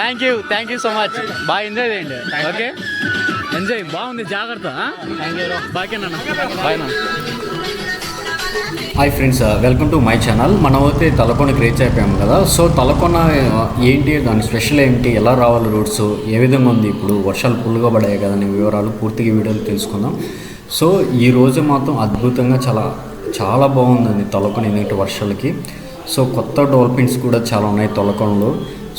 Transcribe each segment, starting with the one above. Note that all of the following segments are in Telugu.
Thank you so much. బాగా ఎంజాయ్ చేయండి. ఓకే, ఎంజాయ్ బాగుంది. జాగ్రత్త. బాకేనా? బాయ్ నా. Hi friends, welcome to my channel. మనం అయితే తలకోనకి రీచ్ అయిపోయాము కదా. సో తలకోన ఏంటి, దాని స్పెషల్ ఏంటి, ఎలా రావాలి, రూట్స్ ఏ విధంగా ఉంది, ఇప్పుడు వర్షాలు ఫుల్గా పడాయి కదా అనే వివరాలు పూర్తిగా వీడియోలు తెలుసుకుందాం. సో ఈ రోజు మాత్రం అద్భుతంగా చాలా బాగుందండి తలకోన ఎందుకంటే వర్షాలకి. సో కొత్త డోల్ఫిన్స్ కూడా చాలా ఉన్నాయి తలకోనలో.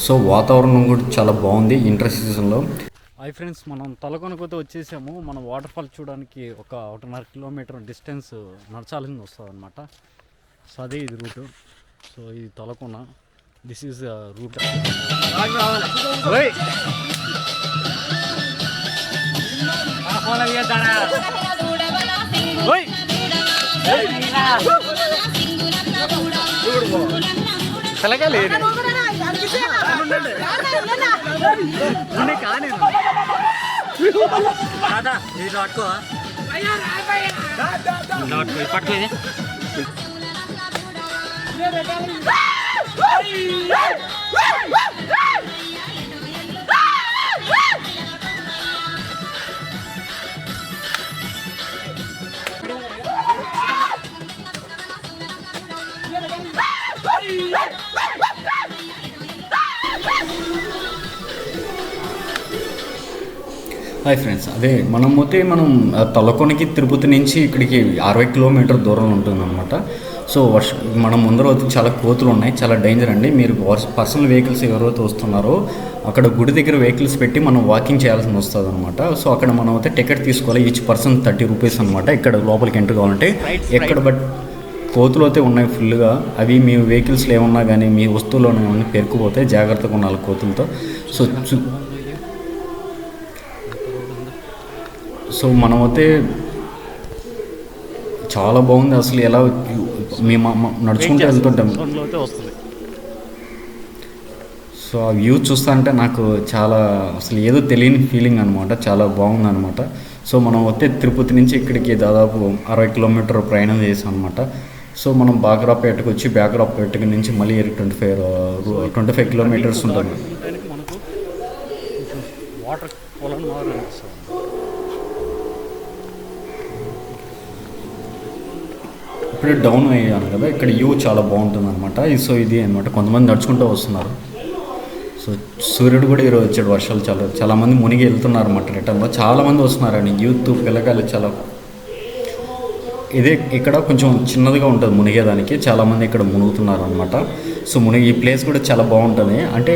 సో వాతావరణం కూడా చాలా బాగుంది ఇంటర్ సీజన్లో. హాయ్ ఫ్రెండ్స్, మనం తలకోనకైతే వచ్చేసాము. మనం వాటర్ ఫాల్ చూడడానికి 1.5 కిలోమీటర్ డిస్టెన్స్ నడచాలని వస్తుంది అనమాట. సో అదే ఇది రూటు. సో ఇది తలకోన, దిస్ ఈజ్ రూట్. కానీ పట్టుకో. హాయ్ ఫ్రెండ్స్, అదే మనం తలకోనకి తిరుపతి నుంచి ఇక్కడికి 60 కిలోమీటర్ దూరంలో ఉంటుందన్నమాట. సో మనం ముందర చాలా కోతులు ఉన్నాయి, చాలా డేంజర్ అండి. మీరు పర్సనల్ వెహికల్స్ ఎవరైతే వస్తున్నారో అక్కడ గుడి దగ్గర వెహికల్స్ పెట్టి మనం వాకింగ్ చేయాల్సి వస్తుంది అనమాట. సో అక్కడ మనం అయితే టికెట్ తీసుకోవాలి, ఈచ్ పర్సన్ 30 రూపీస్ అనమాట. ఇక్కడ లోపలికి ఎంటర్ కావాలంటే ఎక్కడ కోతులు అయితే ఉన్నాయి ఫుల్గా. అవి మీ వెహికల్స్లో ఏమన్నా కానీ మీ వస్తువులు ఏమన్నా పెరుకుపోతే జాగ్రత్తగా ఉండాలి కోతులతో. సో మనమైతే చాలా బాగుంది అసలు. ఎలా మేము నడుచుకుంటూ వెళ్తుంటాం. సో ఆ వ్యూ చూస్తా అంటే నాకు చాలా అసలు ఏదో తెలియని ఫీలింగ్ అనమాట. చాలా బాగుంది అనమాట. సో మనం అయితే తిరుపతి నుంచి ఇక్కడికి దాదాపు 60 కిలోమీటర్ ప్రయాణం చేసాం అనమాట. సో మనం బాగ్రాపేటకు వచ్చి బాగ్రాపేట నుంచి మళ్ళీ 25 కిలోమీటర్స్ ఉంటుంది. వాటర్ ఇప్పుడే డౌన్ అయ్యాను కదా, ఇక్కడ వ్యూ చాలా బాగుంటుంది అనమాట. సో ఇది అనమాట, కొంతమంది నడుచుకుంటూ వస్తున్నారు. సో సూర్యుడు కూడా ఈరోజు వచ్చాడు. వర్షాలు చాలామంది మునిగి వెళ్తున్నారు అనమాట. రిటర్న్లో చాలామంది వస్తున్నారండి, యూత్ పిల్లకాయలు చాలా. ఇదే ఇక్కడ కొంచెం చిన్నదిగా ఉంటుంది మునిగేదానికి, చాలామంది ఇక్కడ మునుగుతున్నారు అనమాట. సో ఈ ప్లేస్ కూడా చాలా బాగుంటుంది. అంటే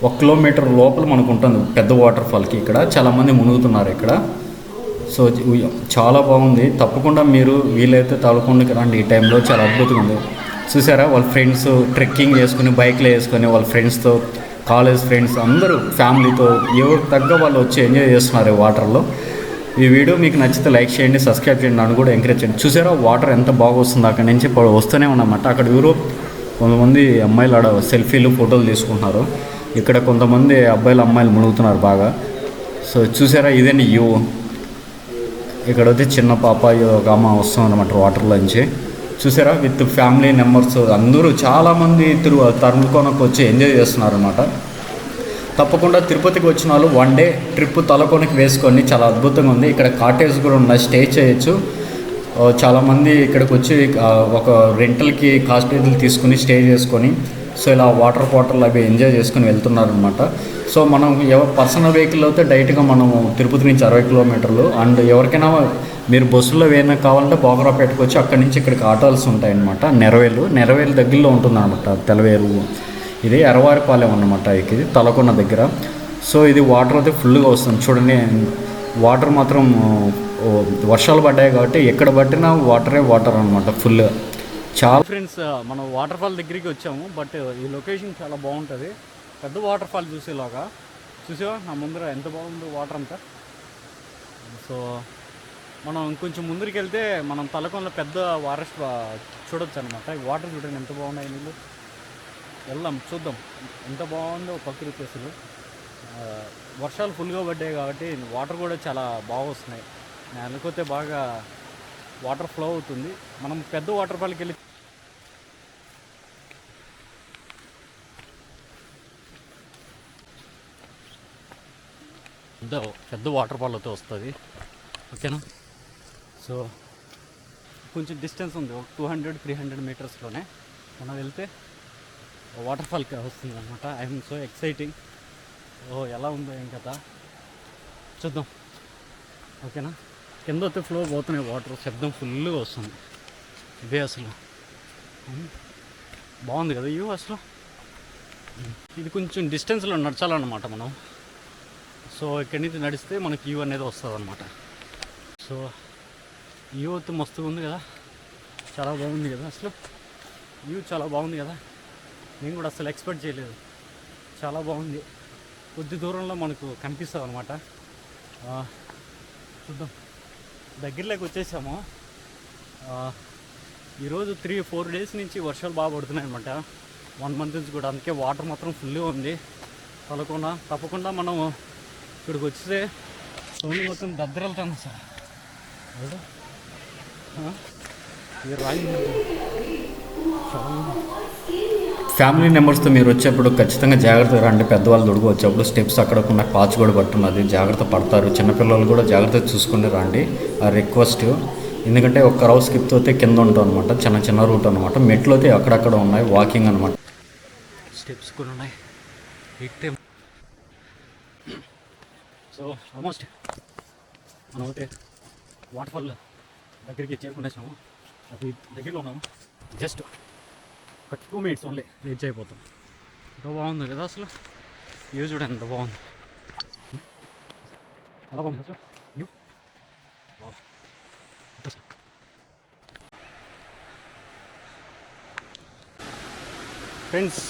1 కిలోమీటర్ లోపల మనకు ఉంటుంది పెద్ద వాటర్ ఫాల్కి. ఇక్కడ చాలామంది మునుగుతున్నారు ఇక్కడ. సో చాలా బాగుంది. తప్పకుండా మీరు వీలైతే తలకోనకి రండి ఈ టైంలో, చాలా అద్భుతంగా ఉంది. చూసారా, వాళ్ళ ఫ్రెండ్స్ ట్రెక్కింగ్ చేసుకుని బైక్లో వేసుకొని వాళ్ళ ఫ్రెండ్స్తో, కాలేజ్ ఫ్రెండ్స్ అందరూ ఫ్యామిలీతో ఎవరికి తగ్గ వాళ్ళు వచ్చి ఎంజాయ్ చేస్తున్నారు ఈ వాటర్లో. ఈ వీడియో మీకు నచ్చితే లైక్ చేయండి, సబ్స్క్రైబ్ చేయండి, నన్ను కూడా ఎంకరేజ్ చేయండి. చూసారా వాటర్ ఎంత బాగా వస్తుంది, అక్కడి నుంచి వస్తూనే ఉన్నమాట. అక్కడ కొంతమంది అమ్మాయిలు ఆడ సెల్ఫీలు ఫోటోలు తీసుకుంటున్నారు. ఇక్కడ కొంతమంది అమ్మాయిలు మునుగుతున్నారు బాగా. సో చూసారా, ఇదేంటి వ్యూ. ఇక్కడ వచ్చి చిన్న పాప ఒక అమ్మ వస్తుంది అనమాట వాటర్లోంచి. చూసారా, విత్ ఫ్యామిలీ మెంబర్స్ అందరూ చాలామంది తలకోనకు వచ్చి ఎంజాయ్ చేస్తున్నారు అనమాట. తప్పకుండా తిరుపతికి వచ్చిన వాళ్ళు 1 డే ట్రిప్ తలకోనకి వేసుకొని, చాలా అద్భుతంగా ఉంది. ఇక్కడ కాటేజ్ కూడా ఉన్నాయి, స్టే చేయొచ్చు. చాలామంది ఇక్కడికి వచ్చి ఒక రెంటల్కి కాస్టేజ్లు తీసుకుని స్టే చేసుకొని, సో ఇలా వాటర్ అవి ఎంజాయ్ చేసుకుని వెళ్తున్నారు అనమాట. సో మనం పర్సనల్ వెహికల్ అయితే డైరెక్ట్గా మనం తిరుపతి నుంచి 60 కిలోమీటర్లు. అండ్ ఎవరికైనా మీరు బస్సులో ఏమైనా కావాలంటే బాగ్రాపేటకు వచ్చి అక్కడి నుంచి ఇక్కడికి ఆటోస్ ఉంటాయన్నమాట. నెరవేలు దగ్గరలో ఉంటుంది అనమాట. తెలవేరు ఇది ఎరవారిపాలెం అన్నమాట, ఇది తలకోన దగ్గర. సో ఇది వాటర్ అయితే ఫుల్గా వస్తుంది చూడండి. వాటర్ మాత్రం వర్షాలు పడ్డాయి కాబట్టి ఎక్కడ పట్టినా వాటర్ అనమాట ఫుల్గా. చాలా ఫ్రెండ్స్, మనం వాటర్ ఫాల్ దగ్గరికి వచ్చాము. బట్ ఈ లొకేషన్ చాలా బాగుంటుంది. పెద్ద వాటర్ ఫాల్ చూసేలాగా. చూసావా నా ముందర ఎంత బాగుందో వాటర్ అంతా. సో మనం ఇంకొంచెం ముందరికి వెళ్తే మనం తలకోనలో పెద్ద ఫారెస్ట్ చూడొచ్చు అనమాట. ఈ వాటర్ చూడండి ఎంత బాగున్నాయి నీళ్ళు. వెళ్దాం, చూద్దాం ఎంత బాగుందో ప్రకృతి అసలు. వర్షాలు ఫుల్గా పడ్డాయి కాబట్టి వాటర్ కూడా చాలా బాగా వస్తున్నాయి. నేను అనుకోతే బాగా వాటర్ ఫ్లో అవుతుంది. మనం పెద్ద వాటర్ ఫాల్కి వెళ్ళి పెద్ద పెద్ద వాటర్ ఫాల్ అయితే వస్తుంది. ఓకేనా. సో కొంచెం డిస్టెన్స్ ఉంది, ఒక 200-300 మీటర్స్లోనే మనం వెళ్తే వాటర్ ఫాల్ వస్తుంది అనమాట. I'm so exciting. ఎలా ఉందో ఏం కదా చూద్దాం. ఓకేనా. కింద అయితే ఫ్లో పోతున్నాయి వాటర్, శబ్దం ఫుల్గా వస్తుంది. ఇదే అసలు బాగుంది కదా వ్యూ అసలు. ఇది కొంచెం డిస్టెన్స్లో నడచాలన్నమాట మనం. సో ఇక్కడి నుంచి నడిస్తే మనకి వ్యూ అనేది వస్తుంది అనమాట. సో వ్యూ అయితే మస్తుగా ఉంది కదా, చాలా బాగుంది కదా అసలు. వ్యూ చాలా బాగుంది కదా, నేను కూడా అసలు ఎక్స్పెక్ట్ చేయలేదు. చాలా బాగుంది. కొద్ది దూరంలో మనకు కనిపిస్తుంది అనమాట. చూద్దాం. దగ్గరలోకి వచ్చేసాము. ఈరోజు 3-4 డేస్ నుంచి వర్షాలు బాగా పడుతున్నాయి అనమాట, 1 మంత్ నుంచి కూడా. అందుకే వాటర్ మాత్రం ఫుల్గా ఉంది. తప్పకుండా మనం ఇక్కడికి వస్తే సౌండ్ మొత్తం దద్దరెళ్తాను సార్. ఈ రాయి ఫ్యామిలీ మెంబర్స్తో మీరు వచ్చేప్పుడు ఖచ్చితంగా జాగ్రత్తగా రండి. పెద్దవాళ్ళు దొడుగు వచ్చేప్పుడు స్టెప్స్ అక్కడకున్న పాచి కూడా పట్టున్నది, జాగ్రత్త పడతారు. చిన్నపిల్లలు కూడా జాగ్రత్తగా చూసుకుని రండి, ఆ రిక్వెస్ట్. ఎందుకంటే ఒక్క రౌ స్కిప్ అయితే కింద ఉంటాం అనమాట, చిన్న రూట్ అనమాట. మెట్లు అయితే అక్కడక్కడ ఉన్నాయి, వాకింగ్ అనమాట. స్టెప్స్ కూడా ఉన్నాయి. సో ఆల్మోస్ట్ మనం అయితే వాటర్ ఫాల్ దగ్గరికి చేరుకునేసాము. అది దగ్గరలో ఉన్నాము. జస్ట్ ఒక 2 minutes ఓన్లీ రీచ్ అయిపోతాం. ఎంత బాగుంది కదా అసలు. వ్యూ చూడండి ఎంత బాగుంది. ఎలా బాగుంది అసలు వ్యూ. ఫ్రెండ్స్,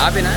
ఆపినా